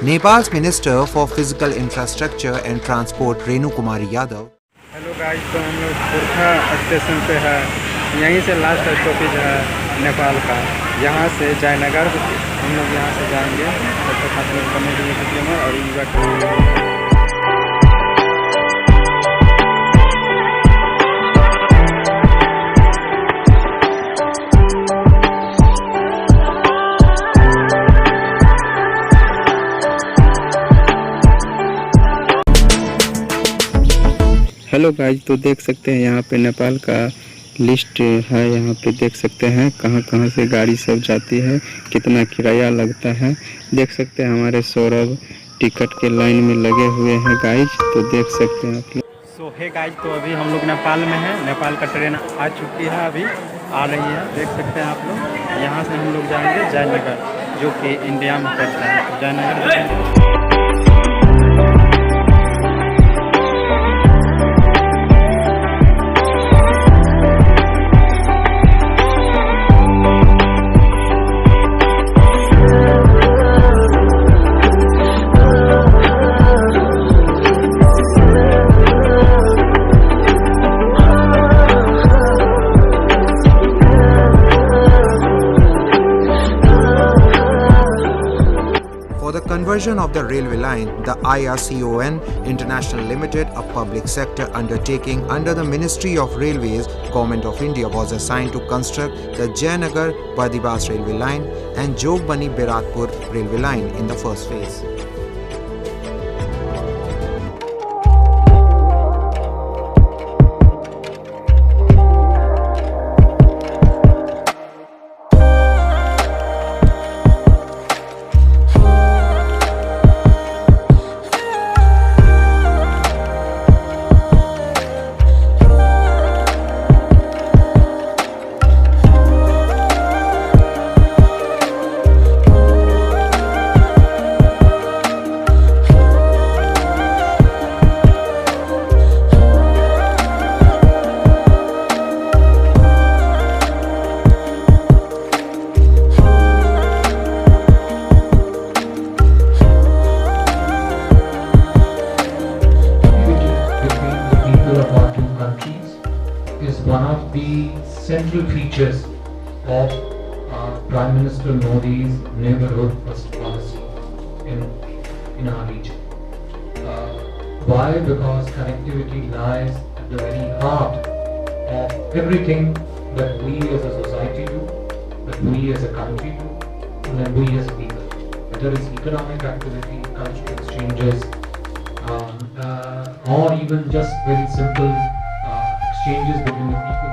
Nepal's Minister for Physical Infrastructure and Transport Renu Kumari Yadav. Hello guys, तो हम लोग Kurtha station पे है। यहीं से लास्ट स्टॉपेज है नेपाल का। यहाँ से जयनगर हम लोग यहाँ से जाएंगे। तब तक आप लोग बने रहिए वीडियो में और एंजॉय। हेलो गाइस, तो देख सकते हैं यहाँ पे नेपाल का लिस्ट है। यहाँ पे देख सकते हैं कहाँ कहाँ से गाड़ी सब जाती है, कितना किराया लगता है। देख सकते हैं हमारे सौरभ टिकट के लाइन में लगे हुए हैं गाइस, तो देख सकते हैं आप लोग। सो है गाइस, तो अभी हम लोग नेपाल में हैं। नेपाल का ट्रेन आ चुकी है, अभी आ रही है। देख सकते हैं आप लोग। यहाँ से हम लोग जाएंगे जयनगर, जो कि इंडिया में पड़ता है। Jaynagar Conversion of the railway line, the IRCON International Limited, a public sector undertaking under the Ministry of Railways, Government of India, was assigned to construct the Jaynagar-Badibas railway line and Jogbani-Biratpur railway line in the first phase. One of the central features of Prime Minister Modi's neighborhood first policy in our region. Why? Because connectivity lies at the very heart of everything that we as a society do, that we as a country do, and that we as people. Whether it's economic activity, cultural exchanges, or even just very simple exchanges between the people.